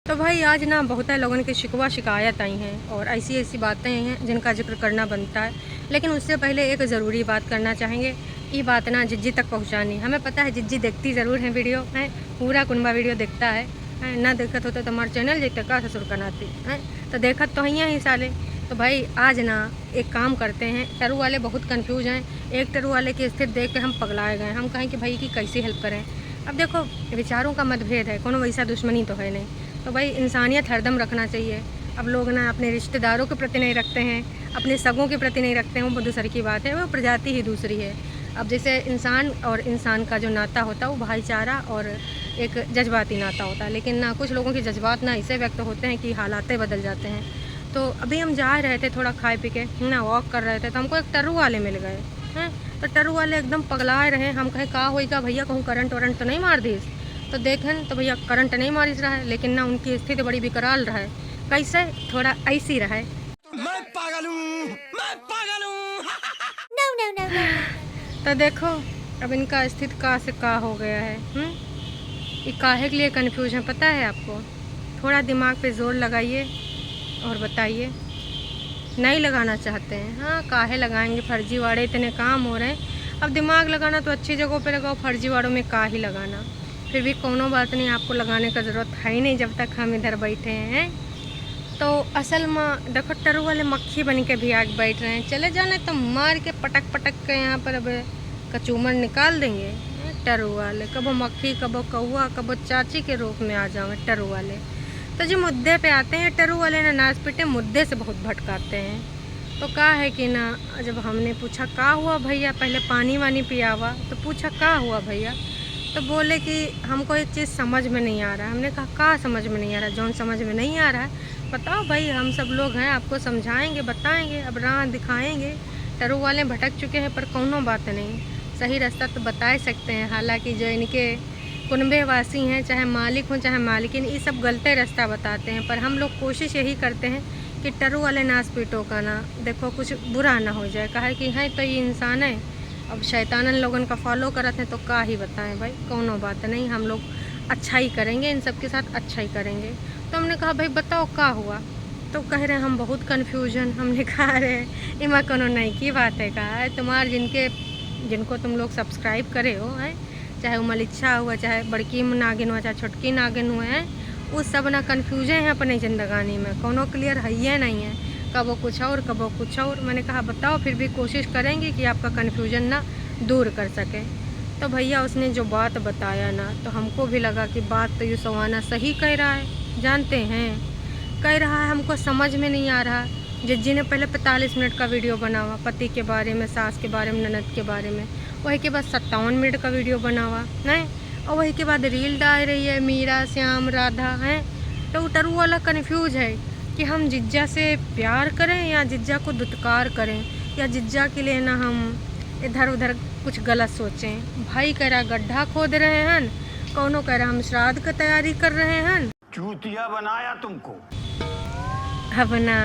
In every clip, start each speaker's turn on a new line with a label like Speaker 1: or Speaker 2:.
Speaker 1: तो भाई आज ना बहुत है लोगों की शिकवा शिकायत आई हैं और ऐसी ऐसी बातें हैं जिनका जिक्र करना बनता है। लेकिन उससे पहले एक ज़रूरी बात करना चाहेंगे। ये बात ना जिज्जी तक पहुंचानी। हमें पता है जिज्जी देखती ज़रूर है वीडियो है, पूरा कुनबा वीडियो देखता है ना देखत होता तो हमारे चैनल देखते का ससुर कनाती है, तो देखत तो ही साले। तो भाई आज ना एक काम करते हैं। टरू वाले बहुत कन्फ्यूज हैं। एक टरू वाले की स्थिति देख के हम पगलाए गए। हम कहें कि भाई की कैसे हेल्प करें। अब देखो विचारों का मतभेद है, कोनो वैसा दुश्मनी तो है नहीं। तो भाई इंसानियत हरदम रखना चाहिए। अब लोग ना अपने रिश्तेदारों के प्रति नहीं रखते हैं, अपने सगों के प्रति नहीं रखते हैं, वो दूसरी की बात है, वो प्रजाति ही दूसरी है। अब जैसे इंसान और इंसान का जो नाता होता है वो भाईचारा और एक जज्बाती नाता होता है। लेकिन ना कुछ लोगों के जज्बात ना ऐसे व्यक्त होते हैं कि हालातें बदल जाते हैं। तो अभी हम जा रहे थे थोड़ा खाए पी के ना वॉक कर रहे थे, तो हमको एक टरू वाले मिल गए हैं। तो टरू वाले एकदम पगलाए रहे। हम कहें कहा होगा भैया, कहूँ करंट वरंट तो नहीं मार दी। तो देखें तो भैया करंट नहीं मारिश रहा है, लेकिन ना उनकी स्थिति बड़ी विकराल रहा है। कैसे? थोड़ा ऐसी रहा है।
Speaker 2: मैं पागल हूँ, मैं पागल हूँ।
Speaker 3: No, no, no, no.
Speaker 1: तो देखो अब इनका स्थिति का से का हो गया है। ये काहे के लिए कन्फ्यूज है पता है आपको? थोड़ा दिमाग पे जोर लगाइए और बताइए। नहीं लगाना चाहते हैं? हाँ, काहे लगाएंगे, फर्जीवाड़े इतने काम हो रहे हैं। अब दिमाग लगाना तो अच्छी जगहों पे लगाओ, फर्जीवाड़ों में का ही लगाना। फिर भी कोनो बात नहीं, आपको लगाने का ज़रूरत है ही नहीं जब तक हम इधर बैठे हैं। तो असल में देखो टरू वाले मक्खी बन के भी आग बैठ रहे हैं। चले जाने तो मार के पटक पटक के यहाँ पर अब कचूमर निकाल देंगे। टरू वाले कबो मक्खी, कबो कौआ, कबो चाची के रूप में आ जाओ टरू वाले। तो जो मुद्दे पे आते हैं टरू वाले ना नाच पिटे मुद्दे से बहुत भटकाते हैं। तो का है कि ना जब हमने पूछा का हुआ भैया, पहले पानी वानी पियावा, तो पूछा का हुआ भैया, तो बोले कि हमको एक चीज़ समझ में नहीं आ रहा है। हमने कहा का समझ में नहीं आ रहा? जौन समझ में नहीं आ रहा है बताओ भाई, हम सब लोग हैं, आपको समझाएंगे, बताएंगे, अब राह दिखाएंगे। टरू वाले भटक चुके हैं पर कोनो बात नहीं, सही रास्ता तो बता ही सकते हैं। हालांकि जो इनके कुनबे वासी हैं, चाहे मालिक हों चाहे मालिकिन, ये सब गलते रास्ता बताते हैं। पर हम लोग कोशिश यही करते हैं कि टरू वाले नाच पीटों का ना देखो कुछ बुरा ना हो जाए। कहा कि हैं तो ये इंसान है, अब शैतानन लोगन का फॉलो करते हैं तो का ही बताएं भाई, कोनो बात नहीं, हम लोग अच्छा ही करेंगे, इन सब के साथ अच्छा ही करेंगे। तो हमने कहा भाई बताओ का हुआ। तो कह रहे हैं हम बहुत कन्फ्यूजन। हमने कहा रहे इमा कोनो नहीं की बात है, कहा है तुम्हारे जिनको तुम लोग सब्सक्राइब करे हो हैं, चाहे वो मलिच्छा हुआ, चाहे बड़की नागिन हुआ, चाहे छोटकी नागिन हुए हैं, वो सब ना कन्फ्यूजन है अपने ज़िंदगानी में, कोनो क्लियर है ही नहीं है। कबो कुछ और कबो कुछ और। मैंने कहा बताओ, फिर भी कोशिश करेंगे कि आपका कन्फ्यूजन ना दूर कर सके। तो भैया उसने जो बात बताया ना, तो हमको भी लगा कि बात तो ये सवाना सही कह रहा है। जानते हैं कह रहा है, हमको समझ में नहीं आ रहा। जिज्जी ने पहले 45 मिनट का वीडियो बनावा पति के बारे में, सास के बारे में, ननद के बारे में। वही के बाद 57 मिनट का वीडियो बनावा नहीं, और वही के बाद रील डाल रही है मीरा, श्याम, राधा हैं। तो टरू वाला कन्फ्यूज है कि हम जिज्जा से प्यार करें या जिज्जा को दुत्कार करें, या जिज्जा के लिए ना हम इधर उधर कुछ गलत सोचें। भाई कह रहा गड्ढा खोद रहे हैं, कौनो कह रहा हम श्राद्ध की तैयारी कर रहे हैं।
Speaker 2: चूतिया बनाया तुमको।
Speaker 1: अब ना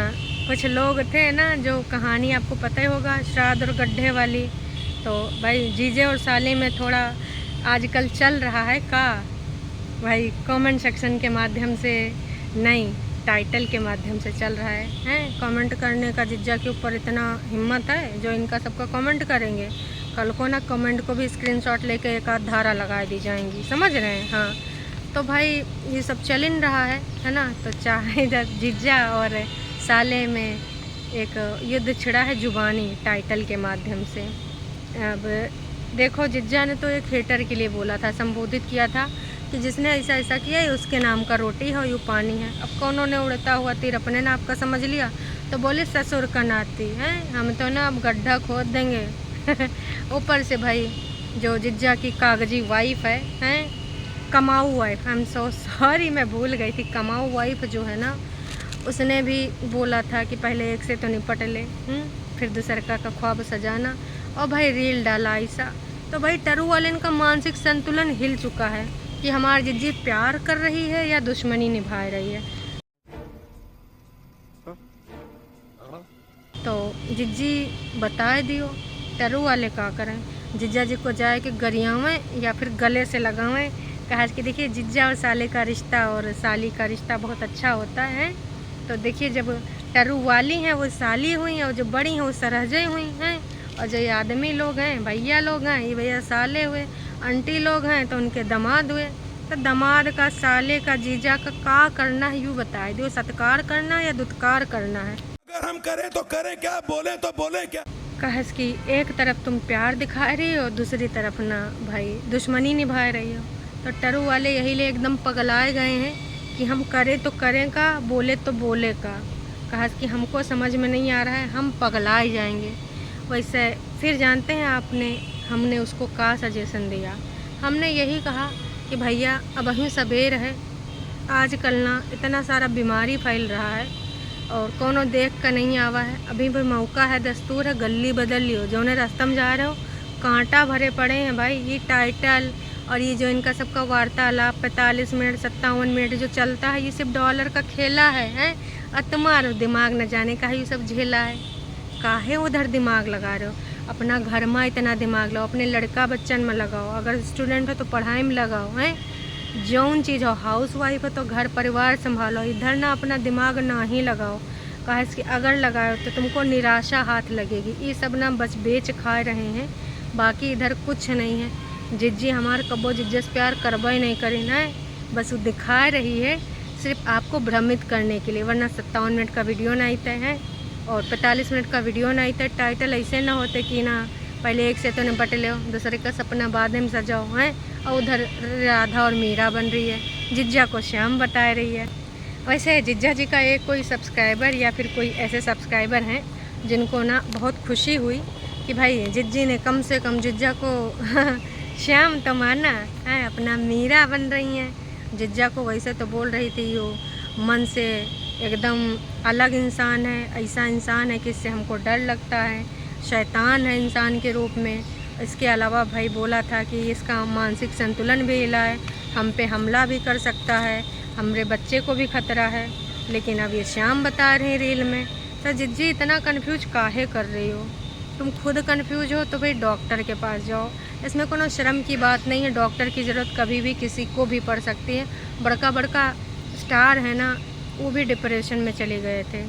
Speaker 1: कुछ लोग थे ना, जो कहानी आपको पता ही होगा श्राद्ध और गड्ढे वाली। तो भाई जीजे और साली में थोड़ा आजकल चल रहा है का भाई, कमेंट सेक्शन के माध्यम से नहीं, टाइटल के माध्यम से चल रहा है कमेंट करने का। जिज्जा के ऊपर इतना हिम्मत है जो इनका सबका कमेंट करेंगे। कल को ना कमेंट को भी स्क्रीनशॉट लेके एक आध धारा लगा दी जाएंगी, समझ रहे हैं? हाँ, तो भाई ये सब चल इन रहा है ना। तो चाहे जिज्जा और साले में एक युद्ध छिड़ा है जुबानी टाइटल के माध्यम से। अब देखो जिज्जा ने तो एक हेटर के लिए बोला था, संबोधित किया था कि जिसने ऐसा ऐसा किया है उसके नाम का रोटी है, यू पानी है। अब कौनों ने उड़ता हुआ तीर अपने नाप का समझ लिया, तो बोले ससुर का नाती है, हम तो ना अब गड्ढा खोद देंगे। ऊपर से भाई जो जिज्जा की कागजी वाइफ है कमाऊ wife, I am so sorry, मैं भूल गई थी। कमाऊ वाइफ जो है ना, उसने भी बोला था कि पहले एक से तो निपट ले, फिर दूसरे का ख्वाब सजाना, और भाई रील डाला ऐसा। तो भाई टरू वाले का मानसिक संतुलन हिल चुका है कि हमारी जिज्जी प्यार कर रही है या दुश्मनी निभा रही है। तो जिज्जी बताए दियो टरू वाले का करें, जिज्जा जी को जाए कि गरियावें या फिर गले से लगावें कहा कि देखिए जिज्जा और साले का रिश्ता और साली का रिश्ता बहुत अच्छा होता है। तो देखिए जब टरू वाली हैं वो साली हुई और जो बड़ी हैं वो सरहजे हुई हैं, और जो ये आदमी लोग हैं भैया लोग हैं ये भैया साले हुए, आंटी लोग हैं तो उनके दामाद हुए। तो दामाद का साले का जीजा का करना है यूँ बताए दो, सत्कार करना है या दुत्कार करना है?
Speaker 3: अगर हम करें तो करें क्या, बोले तो बोले क्या?
Speaker 1: कहस कि एक तरफ तुम प्यार दिखा रही हो, दूसरी तरफ ना भाई दुश्मनी निभा रही हो। तो टरू वाले यही ले एकदम पगलाए गए हैं कि हम करें तो करें का, बोले तो बोले का। कहस कि हमको समझ में नहीं आ रहा है, हम पगलाए जाएंगे। वैसे फिर जानते हैं हमने उसको का सजेशन दिया। हमने यही कहा कि भैया अब अभी सबेर है, आजकल ना इतना सारा बीमारी फैल रहा है और कोनो देख कर नहीं आवा है, अभी भी मौका है, दस्तूर है, गली बदल लियो। जो उन्हें रास्ता में जा रहे हो कांटा भरे पड़े हैं भाई। ये टाइटल और ये जो इनका सबका वार्तालाप 45 मिनट 57 मिनट जो चलता है, ये सिर्फ डॉलर का खेला है। तुम्हारा दिमाग न जाने का ये सब झेला है। काहे उधर दिमाग लगा रहे हो? अपना घर में इतना दिमाग लगाओ, अपने लड़का बच्चन में लगाओ, अगर स्टूडेंट हो तो पढ़ाई में लगाओ। हैं जौन चीज़ हो, हाउस वाइफ हो तो घर परिवार संभालो, इधर ना अपना दिमाग ना ही लगाओ। कहा कि अगर लगाओ तो तुमको निराशा हाथ लगेगी। ये सब ना बस बेच खा रहे हैं, बाकी इधर कुछ नहीं है। जिज्जी हमारे कब्बो जिज्जे से प्यार करबा ही नहीं करी ना, बस वो दिखा रही है सिर्फ आपको भ्रमित करने के लिए, वरना 57 मिनट का वीडियो ना आते हैं और 45 मिनट का वीडियो ना आते। टाइटल ऐसे ना होते कि ना पहले एक से तो निपट लो, दूसरे का सपना बाद में सजाओ हैं, और उधर राधा और मीरा बन रही है, जिज्जा को श्याम बता रही है। वैसे जिज्जा जी का एक कोई सब्सक्राइबर या फिर कोई ऐसे सब्सक्राइबर हैं जिनको ना बहुत खुशी हुई कि भाई जिज्जी ने कम से कम जिज्जा को श्याम तो माना है, अपना मीरा बन रही हैं। जिज्जा को वैसे तो बोल रही थी वो मन से एकदम अलग इंसान है, ऐसा इंसान है कि इससे हमको डर लगता है, शैतान है इंसान के रूप में। इसके अलावा भाई बोला था कि इसका मानसिक संतुलन भी हिला है, हम पे हमला भी कर सकता है, हमारे बच्चे को भी खतरा है। लेकिन अब ये श्याम बता रहे हैं रील में। तो जिज्जी इतना कंफ्यूज काहे कर रही हो? तुम खुद कंफ्यूज हो तो भाई डॉक्टर के पास जाओ, इसमें कोनो शर्म की बात नहीं है। डॉक्टर की ज़रूरत कभी भी किसी को भी पड़ सकती है। बड़का बड़का स्टार है ना, वो भी डिप्रेशन में चले गए थे।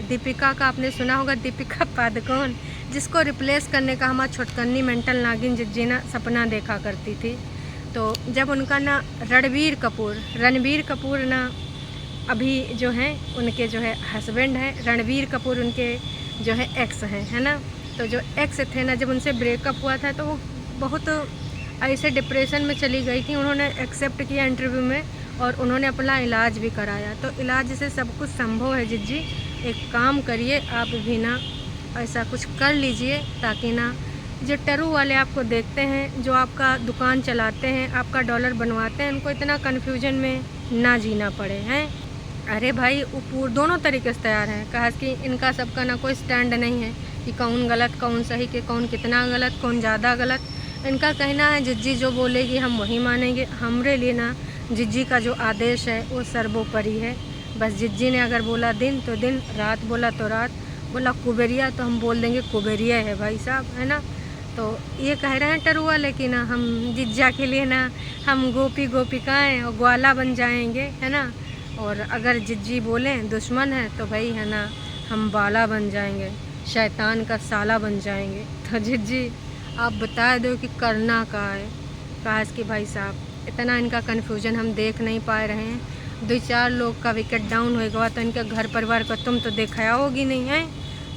Speaker 1: दीपिका का आपने सुना होगा, दीपिका पादुकोण, जिसको रिप्लेस करने का हमारा छोटकन्नी मेंटल नागिन जिज्जी ना सपना देखा करती थी। तो जब उनका ना रणबीर कपूर ना अभी जो हैं उनके जो है हस्बैंड हैं, रणबीर कपूर उनके जो है एक्स हैं, है ना। तो जो एक्स थे ना, जब उनसे ब्रेकअप हुआ था तो वो बहुत ऐसे डिप्रेशन में चली गई थी। उन्होंने एक्सेप्ट किया इंटरव्यू में और उन्होंने अपना इलाज भी कराया। तो इलाज से सब कुछ संभव है। जिज्जी एक काम करिए, आप भी ना ऐसा कुछ कर लीजिए ताकि ना जो टरू वाले आपको देखते हैं, जो आपका दुकान चलाते हैं, आपका डॉलर बनवाते हैं, उनको इतना कन्फ्यूजन में ना जीना पड़े हैं। अरे भाई वो दोनों तरीके से तैयार हैं। कहा कि इनका सबका ना कोई स्टैंड नहीं है कि कौन गलत कौन सही, कि कौन कितना गलत कौन ज़्यादा गलत। इनका कहना है जिज्जी जो बोलेगी हम वही मानेंगे। हमरे लिए ना जिज्जी का जो आदेश है वो सर्वोपरि है। बस जिज्जी ने अगर बोला दिन तो दिन, रात बोला तो रात, बोला कुबेरिया तो हम बोल देंगे कुबेरिया है भाई साहब, है ना। तो ये कह रहे हैं टरू वाले कि ना हम जिज्जा के लिए ना हम गोपिकाएँ और ग्वाला बन जाएंगे, है ना। और अगर जिज्जी बोलें दुश्मन है तो भाई है ना हम बाला बन जाएंगे, शैतान का साला बन जाएंगे। तो जिज्जी आप बता दो कि करना क्या है। कहा कि भाई साहब इतना इनका कन्फ्यूजन हम देख नहीं पा रहे हैं। 2-4 लोग का विकेट डाउन होएगा तो इनके घर परिवार को तुम तो दिखाया होगी नहीं है।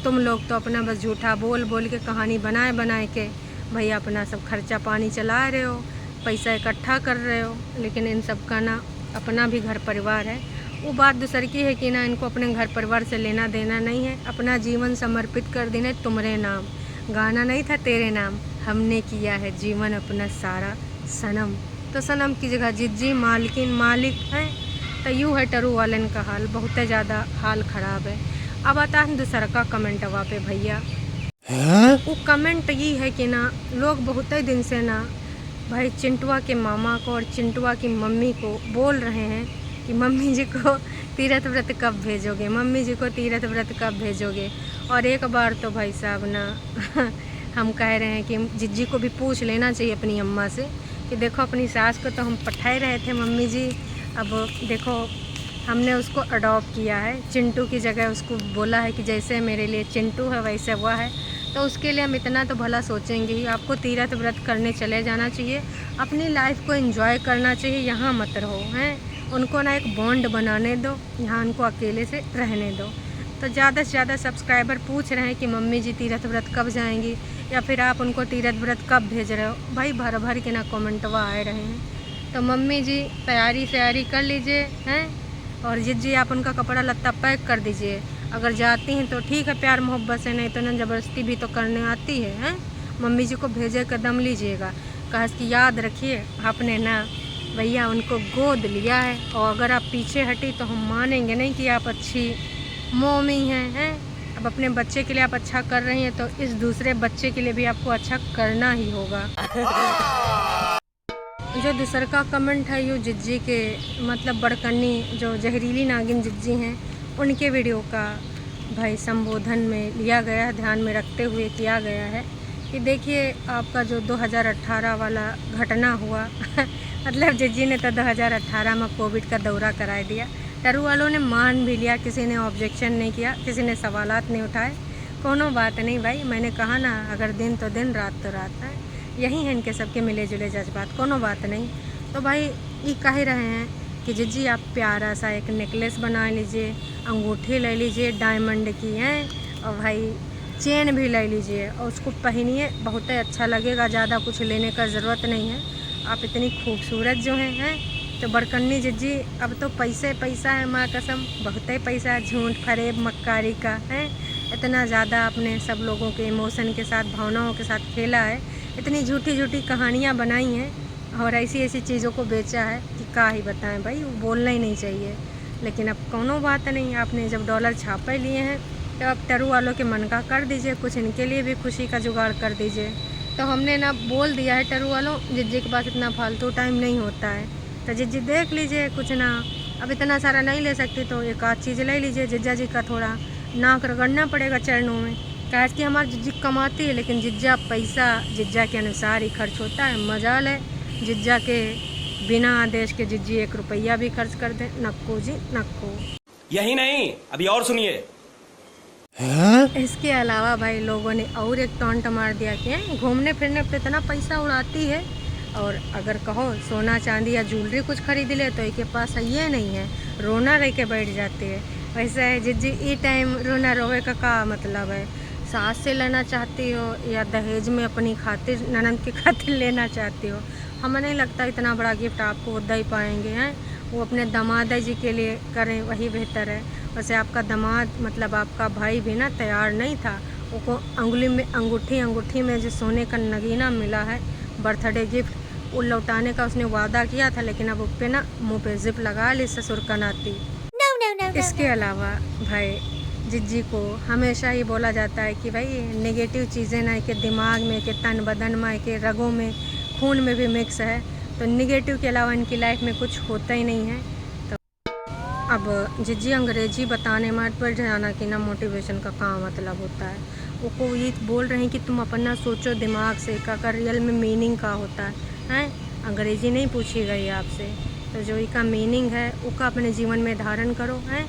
Speaker 1: तुम लोग तो अपना बस झूठा बोल के कहानी बनाए के भैया अपना सब खर्चा पानी चला रहे हो, पैसा इकट्ठा कर रहे हो। लेकिन इन सब का ना अपना भी घर परिवार है। वो बात दूसर की है कि ना इनको अपने घर परिवार से लेना देना नहीं है, अपना जीवन समर्पित कर देना तुम्हारे नाम। गाना नहीं था तेरे नाम, हमने किया है जीवन अपना सारा सनम। तो सनम की जगह जिज्जी मालकिन मालिक हैं। तो यूँ है टरू वालन का हाल, बहुत ज़्यादा हाल ख़राब है। अब आता है दूसरा का कमेंट वहाँ पे भैया। वो कमेंट ये है कि ना लोग बहुत ही दिन से ना भाई चिंटुआ के मामा को और चिंटुआ की मम्मी को बोल रहे हैं कि मम्मी जी को तीर्थ व्रत कब भेजोगे, मम्मी जी को तीर्थ व्रत कब भेजोगे। और एक बार तो भाई साहब ना हम कह रहे हैं कि जिज्जी को भी पूछ लेना चाहिए अपनी अम्मा से कि देखो अपनी सास को तो हम पठाए रहे थे मम्मी जी, अब देखो हमने उसको अडॉप्ट किया है, चिंटू की जगह उसको बोला है कि जैसे मेरे लिए चिंटू है वैसे वो है, तो उसके लिए हम इतना तो भला सोचेंगे ही। आपको तीर्थ व्रत करने चले जाना चाहिए, अपनी लाइफ को एंजॉय करना चाहिए, यहाँ मत रहो हैं। उनको ना एक बॉन्ड बनाने दो, यहाँ उनको अकेले से रहने दो। तो ज़्यादा से ज़्यादा सब्सक्राइबर पूछ रहे हैं कि मम्मी जी तीर्थ व्रत कब जाएंगी, या फिर आप उनको तीर्थ व्रत कब भेज रहे हो। भाई भर भर के ना कमेंटवा आए रहे हैं, तो मम्मी जी तैयारी श्यारी कर लीजिए हैं, और जी आप उनका कपड़ा लत्ता पैक कर दीजिए। अगर जाती हैं तो ठीक है प्यार मोहब्बत से, नहीं तो ना ज़बरदस्ती भी तो करने आती है हैं। मम्मी जी को भेजे कदम लीजिएगा, कहा कि याद रखिए आपने ना भैया उनको गोद लिया है, और अगर आप पीछे हटी तो हम मानेंगे नहीं कि आप अच्छी मम्मी हैं। अब अपने बच्चे के लिए आप अच्छा कर रही हैं, तो इस दूसरे बच्चे के लिए भी आपको अच्छा करना ही होगा। जो दूसरा का कमेंट है यू जिज्जी के, मतलब बड़कन्नी जो जहरीली नागिन जिज्जी हैं, उनके वीडियो का भाई संबोधन में लिया गया, ध्यान में रखते हुए किया गया है कि देखिए आपका जो 2018 वाला घटना हुआ मतलब जिज्जी ने तो 2018 में कोविड का दौरा करा दिया, टरू वालों ने मान भी लिया, किसी ने ऑब्जेक्शन नहीं किया, किसी ने सवालात नहीं उठाए। कोनो बात नहीं भाई, मैंने कहा ना अगर दिन तो दिन रात तो रात है, यही है इनके सबके मिले जुले जज्बात, कोनो बात नहीं। तो भाई ये कह रहे हैं कि जिज्जी आप प्यारा सा एक नेकलेस बना लीजिए, अंगूठी ले लीजिए डायमंड की हैं, और भाई चेन भी ले लीजिए और उसको पहनिए, बहुत ही अच्छा लगेगा, ज़्यादा कुछ लेने का ज़रूरत नहीं है, आप इतनी खूबसूरत जो हैं। तो बड़कन्नी जिज्जी अब तो पैसे पैसा है, माँ कसम बहुत ही पैसा है, झूठ फरेब मक्कारी का है, इतना ज़्यादा आपने सब लोगों के इमोशन के साथ भावनाओं के साथ खेला है, इतनी झूठी झूठी कहानियाँ बनाई हैं और ऐसी ऐसी चीज़ों को बेचा है कि क्या ही बताएं भाई, वो बोलना ही नहीं चाहिए। लेकिन अब कोनो बात नहीं, आपने जब डॉलर छापे लिए हैं तो अब टरू वालों के मन का कर दीजिए, कुछ इनके लिए भी खुशी का जुगाड़ कर दीजिए। तो हमने ना बोल दिया है टरू वालों, जिज्जी के पास इतना फालतू टाइम नहीं होता है, तो जिज्जी देख लीजिए कुछ ना, अब इतना सारा नहीं ले सकती तो एक आध चीज़ ले लीजिए, जिज्जा जी का थोड़ा नाक रगड़ना पड़ेगा चरणों में, कहा कि हमारी जिज्जी कमाती है लेकिन जिज्जा पैसा जिज्जा के अनुसार ही खर्च होता है। मजाल है जिज्जा के बिना आदेश के जिज्जी 1 रुपया भी खर्च कर दे, नक्को जी नक्को।
Speaker 2: यही नहीं, अभी और सुनिए।
Speaker 1: इसके अलावा भाई लोगों ने और एक टॉन्ट मार दिया कि घूमने फिरने पे इतना पैसा उड़ाती है, और अगर कहो सोना चांदी या ज्वेलरी कुछ खरीद ले तो इसके पास ये नहीं है, रोना रह के बैठ जाती है। वैसे है जिज्जी ई टाइम रोना रोवे का मतलब है, सास से लेना चाहती हो या दहेज में अपनी खातिर ननद की खातिर लेना चाहती हो, हमें नहीं लगता इतना बड़ा गिफ्ट आपको दे पाएंगे हैं। वो अपने दामाद जी के लिए करें वही बेहतर है। वैसे आपका दामाद मतलब आपका भाई भी ना तैयार नहीं था, वो अंगुली में अंगूठी में जो सोने का नगीना मिला है बर्थडे गिफ्ट, वो लौटाने का उसने वादा किया था, लेकिन अब उस पर ना मुँह पे जिप लगा ली ससुर का नाती। इसके अलावा भाई जिज्जी को हमेशा ये बोला जाता है कि भाई नेगेटिव चीज़ें ना के दिमाग में, के तन बदन में, के रगों में, खून में भी मिक्स है, तो नेगेटिव के अलावा इनकी लाइफ में कुछ होता ही नहीं है। तो अब जिज्जी अंग्रेजी बताने में पड़ जाना कि ना मोटिवेशन का काम मतलब होता है, वो ये बोल रहे हैं कि तुम अपना सोचो दिमाग से का रियल में मीनिंग का होता है। अंग्रेजी नहीं पूछी गई आपसे, तो जो इसका मीनिंग है उसका अपने जीवन में धारण करो हैं।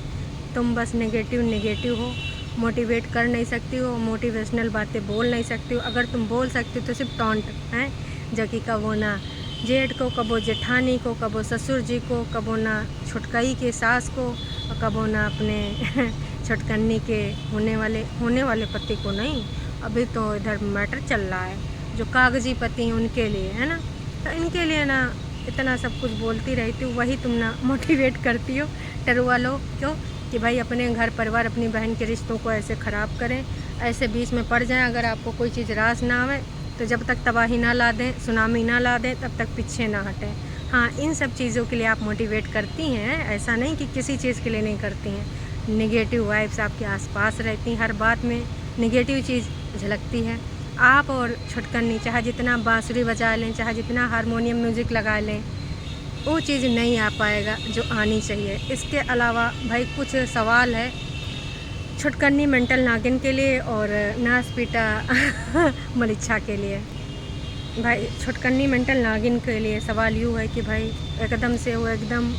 Speaker 1: तुम बस नेगेटिव हो, मोटिवेट कर नहीं सकती हो, मोटिवेशनल बातें बोल नहीं सकती हो, अगर तुम बोल सकती हो तो सिर्फ टॉन्ट हैं, जबकि कबो ना जेठ को, कबो जेठानी को, कबो ससुर जी को, कबो ना छुटकई के सास को, और कबो ना अपने छटकन्नी के होने वाले पति को नहीं। अभी तो इधर मैटर चल रहा है जो कागजी पति हैं उनके लिए, है ना, तो इनके लिए ना इतना सब कुछ बोलती रहती हूँ, वही तुम ना मोटिवेट करती हो टरू वालों, क्यों कि भाई अपने घर परिवार अपनी बहन के रिश्तों को ऐसे ख़राब करें, ऐसे बीच में पड़ जाएं। अगर आपको कोई चीज़ रास ना आवे तो जब तक तबाही ना ला दें, सुनामी ना ला दें, तब तक पीछे ना हटें। हाँ, इन सब चीज़ों के लिए आप मोटिवेट करती हैं, ऐसा नहीं कि किसी चीज़ के लिए नहीं करती हैं। नेगेटिव वाइब्स आपके आसपास रहती हैं, हर बात में नेगेटिव चीज़ झलकती है। आप और छुटकन्नी चाहे जितना बांसुरी बजा लें, चाहे जितना हारमोनियम म्यूज़िक लगा लें, वो चीज़ नहीं आ पाएगा जो आनी चाहिए। इसके अलावा भाई कुछ सवाल है छुटकन्नी मेंटल नागिन के लिए और नास पीटा मलिच्छा के लिए। भाई छुटकन्नी मेंटल नागिन के लिए सवाल यूँ है कि भाई एकदम से वो एकदम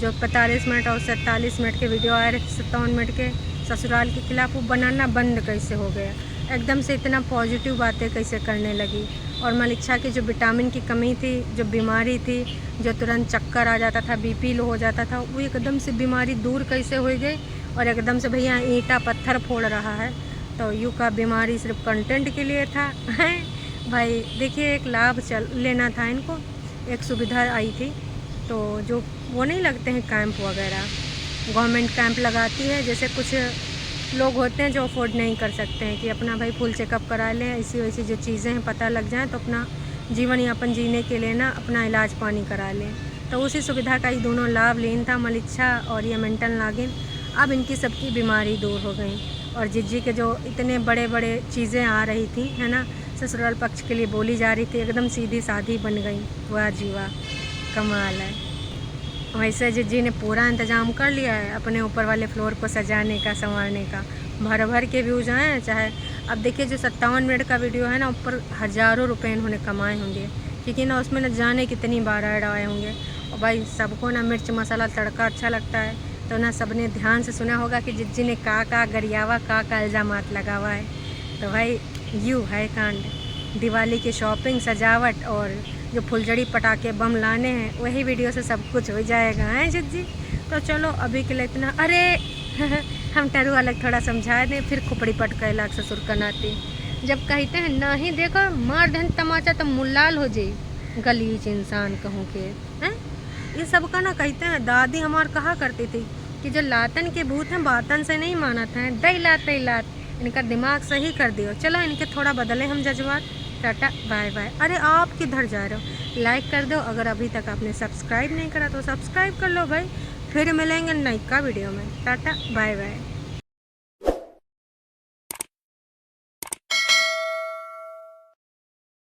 Speaker 1: जो 45 मिनट और 47 मिनट के वीडियो आए रहे 57 मिनट के ससुराल के खिलाफ, वो बनाना बंद कैसे हो गया? एकदम से इतना पॉजिटिव बातें कैसे करने लगी? और मलिक्षा की जो विटामिन की कमी थी, जो बीमारी थी, जो तुरंत चक्कर आ जाता था, बीपी लो हो जाता था, वो एकदम से बीमारी दूर कैसे हो गई? और एकदम से भैया ईंटा पत्थर फोड़ रहा है। तो यू का बीमारी सिर्फ कंटेंट के लिए था भाई देखिए, एक लाभ लेना था इनको, एक सुविधा आई थी। तो जो वो नहीं लगते हैं कैंप वगैरह, गवर्नमेंट कैंप लगाती है, जैसे कुछ लोग होते हैं जो अफोर्ड नहीं कर सकते हैं कि अपना भाई फुल चेकअप करा लें, ऐसी वैसी जो चीज़ें हैं पता लग जाएं तो अपना जीवन यापन जीने के लिए ना अपना इलाज पानी करा लें। तो उसी सुविधा का ही दोनों लाभ लेन था, मलिक्षा और ये मेंटल नागिन। अब इनकी सबकी बीमारी दूर हो गई। और जिज्जी के जो इतने बड़े बड़े चीज़ें आ रही थी है ना, ससुराल पक्ष के लिए बोली जा रही थी, एकदम सीधी साधी बन गई। वाह जी वाह, कमाल है। वैसे जिज्जी ने पूरा इंतज़ाम कर लिया है अपने ऊपर वाले फ्लोर को सजाने का, संवारने का। भर भर के व्यूज़ आए, चाहे अब देखिए जो 57 मिनट का वीडियो है ना, ऊपर हज़ारों रुपए इन्होंने कमाए होंगे, क्योंकि ना उसमें न जाने कितनी बार ऐड आए होंगे। और भाई सबको ना मिर्च मसाला तड़का अच्छा लगता है, तो ना सबने ध्यान से सुना होगा कि जिज्जी ने का गरियावा का इल्ज़ामात लगा हुआ है। तो भाई यूँ है कांड। दिवाली की शॉपिंग, सजावट और जो फुलझड़ी पटाखे बम लाने हैं, वही वीडियो से सब कुछ हो जाएगा हैं जिज्जी। तो चलो अभी के लिए इतना। अरे हम टरू अलग थोड़ा समझा दें, फिर खुपड़ी पटका लाख ससुर का नाती। जब कहते हैं ना ही देखो मार धन तमाचा तो मुल्लाल हो जाए, गलीज इंसान कहूँ के हैं। ये सब का ना कहते हैं, दादी हमार कहा करती थी कि जो लातन के भूत हैं बातन से नहीं मानत हैं, दई लात इनका दिमाग सही कर दियो। चलो इनके थोड़ा बदले हम जज्बात। Tata bye bye. अरे आप किधर जा रहे हो? लाइक कर दो, अगर अभी तक आपने सब्सक्राइब नहीं करा तो सब्सक्राइब कर लो भाई। फिर मिलेंगे नई का वीडियो में। Tata bye bye.